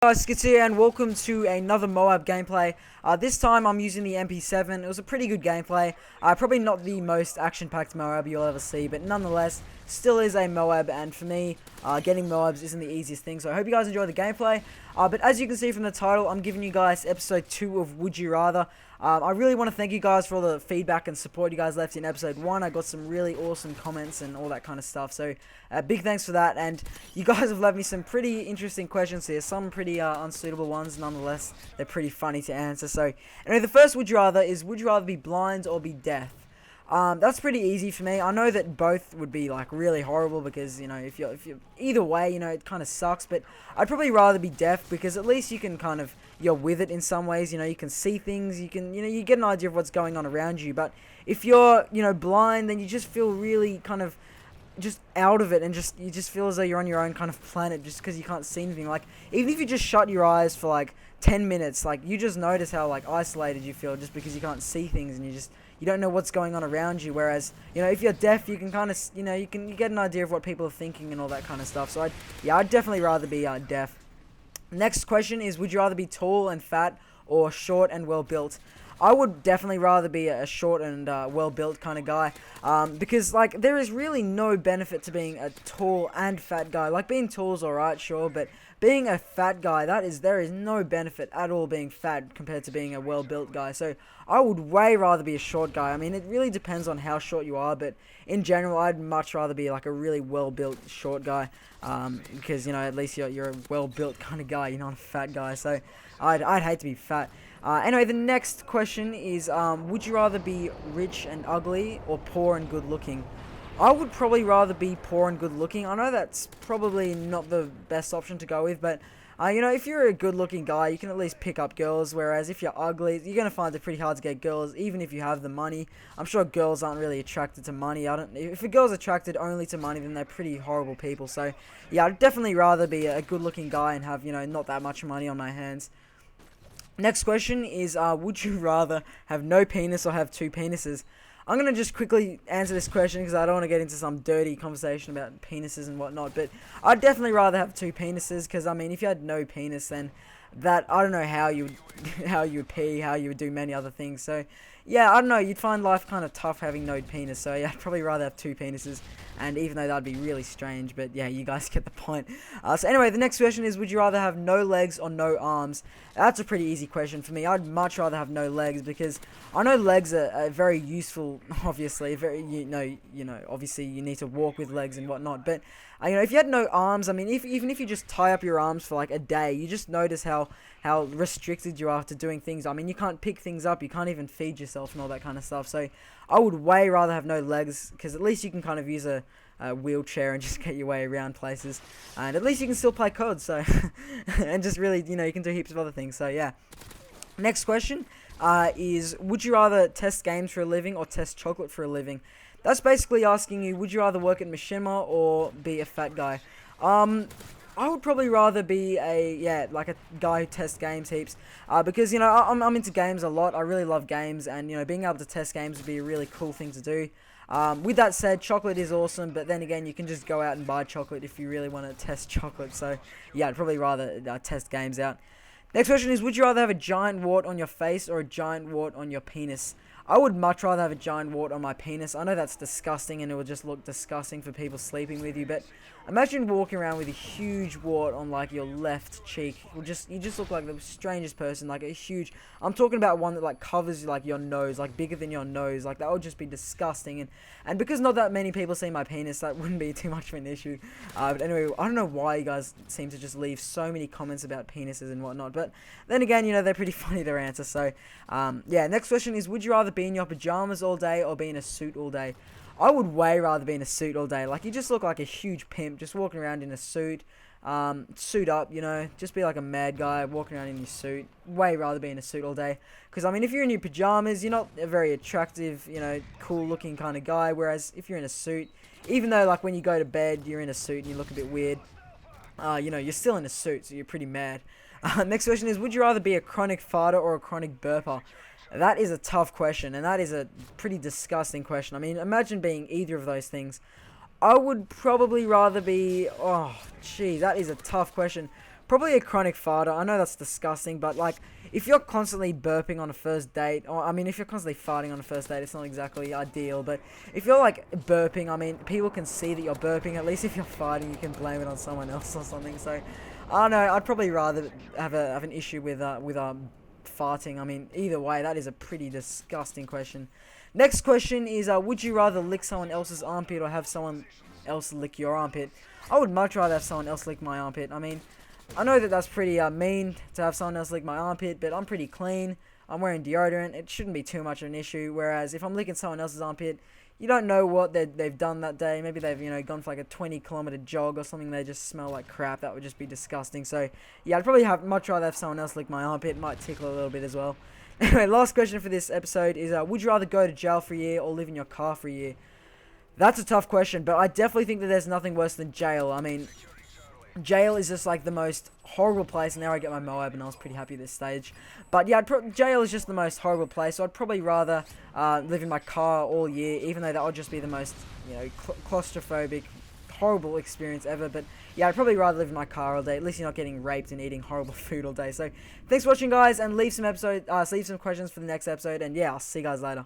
Guys, Skits here and welcome to another MOAB gameplay. This time I'm using the MP7. It was a pretty good gameplay. Probably not the most action-packed MOAB you'll ever see, but nonetheless, still is a MOAB, and for me, getting MOABs isn't the easiest thing, so I hope you guys enjoy the gameplay. But as you can see from the title, I'm giving you guys episode 2 of Would You Rather. I really want to thank you guys for all the feedback and support you guys left in episode 1. I got some really awesome comments and all that kind of stuff, so big thanks for that. And you guys have left me some pretty interesting questions here, some pretty unsuitable ones. Nonetheless, they're pretty funny to answer. So anyway, the first would you rather is, would you rather be blind or be deaf? That's pretty easy for me. I know that both would be like really horrible because, you know, if you're either way, you know, it kind of sucks, but I'd probably rather be deaf because at least you can kind of, you're with it in some ways, you know, you can see things, you can, you know, you get an idea of what's going on around you. But if you're, you know, blind, then you just feel really kind of just out of it, and you just feel as though you're on your own kind of planet just because you can't see anything. Like, even if you just shut your eyes for like 10 minutes, like, you just notice how like isolated you feel just because you can't see things and you don't know what's going on around you. Whereas, you know, if you're deaf, you can kind of, you know, you get an idea of what people are thinking and all that kind of stuff. So I'd definitely rather be deaf. Next question is, would you rather be tall and fat or short and well built? I would definitely rather be a short and well-built kind of guy, because, like, there is really no benefit to being a tall and fat guy. Like, being tall is alright, sure, but being a fat guy, there is no benefit at all being fat compared to being a well-built guy. So I would way rather be a short guy. I mean, it really depends on how short you are, but in general, I'd much rather be like a really well-built short guy, because, you know, at least you're a well-built kind of guy. You're not a fat guy. So I'd hate to be fat. Anyway, the next question is, would you rather be rich and ugly or poor and good looking? I would probably rather be poor and good looking. I know that's probably not the best option to go with, but you know, if you're a good looking guy, you can at least pick up girls, whereas if you're ugly, you're going to find it pretty hard to get girls, even if you have the money. I'm sure girls aren't really attracted to money. If a girl's attracted only to money, then they're pretty horrible people. So yeah, I'd definitely rather be a good looking guy and have, you know, not that much money on my hands. Next question is, would you rather have no penis or have two penises? I'm going to just quickly answer this question because I don't want to get into some dirty conversation about penises and whatnot, but I'd definitely rather have two penises because, I mean, if you had no penis, then that, I don't know how you would pee, how you would do many other things. So yeah, I don't know, you'd find life kind of tough having no penis. So yeah, I'd probably rather have two penises, and even though that'd be really strange, but yeah, you guys get the point. So anyway, the next question is, would you rather have no legs or no arms? That's a pretty easy question for me. I'd much rather have no legs because I know legs are very useful, obviously. You know, obviously you need to walk with legs and whatnot, but you know, if you had no arms, I mean, even if you just tie up your arms for like a day, you just notice how restricted you are to doing things. I mean, you can't pick things up, you can't even feed yourself and all that kind of stuff. So I would way rather have no legs, because at least you can kind of use a wheelchair and just get your way around places, and at least you can still play COD. So and just really, you know, you can do heaps of other things. So yeah. Next question is, would you rather test games for a living or test chocolate for a living? That's basically asking you, would you rather work at Mishima or be a fat guy? I would probably rather be like a guy who tests games heaps, because, you know, I'm into games a lot. I really love games, and, you know, being able to test games would be a really cool thing to do. With that said, chocolate is awesome, but then again, you can just go out and buy chocolate if you really want to test chocolate. So yeah, I'd probably rather test games out. Next question is, would you rather have a giant wart on your face or a giant wart on your penis? I would much rather have a giant wart on my penis. I know that's disgusting and it would just look disgusting for people sleeping with you, but imagine walking around with a huge wart on like your left cheek. You just look like the strangest person, like a huge, I'm talking about one that like covers like your nose, like bigger than your nose. Like, that would just be disgusting, and because not that many people see my penis, that wouldn't be too much of an issue. But anyway, I don't know why you guys seem to just leave so many comments about penises and whatnot, but then again, you know, they're pretty funny, their answers. So yeah, next question is, would you rather be in your pajamas all day or be in a suit all day? I would way rather be in a suit all day. Like, you just look like a huge pimp just walking around in a suit. Suit up, you know, just be like a mad guy walking around in your suit. Way rather be in a suit all day. Because, I mean, if you're in your pajamas, you're not a very attractive, you know, cool looking kind of guy. Whereas if you're in a suit, even though like when you go to bed, you're in a suit and you look a bit weird, you know, you're still in a suit, so you're pretty mad. Next question is, would you rather be a chronic farter or a chronic burper? That is a tough question, and that is a pretty disgusting question. I mean, imagine being either of those things. I would probably rather be, oh, gee, that is a tough question. Probably a chronic farter. I know that's disgusting, but like, if you're constantly burping on a first date, or I mean, if you're constantly farting on a first date, it's not exactly ideal. But if you're like burping, I mean, people can see that you're burping. At least if you're farting, you can blame it on someone else or something. So, I don't know. I'd probably rather have an issue with farting. I mean, either way, that is a pretty disgusting question. Next question is, would you rather lick someone else's armpit or have someone else lick your armpit? I would much rather have someone else lick my armpit. I mean, I know that that's pretty mean to have someone else lick my armpit, but I'm pretty clean. I'm wearing deodorant. It shouldn't be too much of an issue. Whereas if I'm licking someone else's armpit, you don't know what they've done that day. Maybe they've, gone for like a 20-kilometer jog or something. They just smell like crap. That would just be disgusting. So, yeah, I'd probably much rather have someone else lick my armpit. It might tickle a little bit as well. Anyway, last question for this episode is, would you rather go to jail for a year or live in your car for a year? That's a tough question, but I definitely think that there's nothing worse than jail. I mean, jail is just like the most horrible place, and now I get my MOAB, and I was pretty happy at this stage. But yeah, jail is just the most horrible place, so I'd probably rather live in my car all year, even though that would just be the most, claustrophobic, horrible experience ever. But yeah, I'd probably rather live in my car all day. At least you're not getting raped and eating horrible food all day. So thanks for watching, guys, and leave some questions for the next episode, and yeah, I'll see you guys later.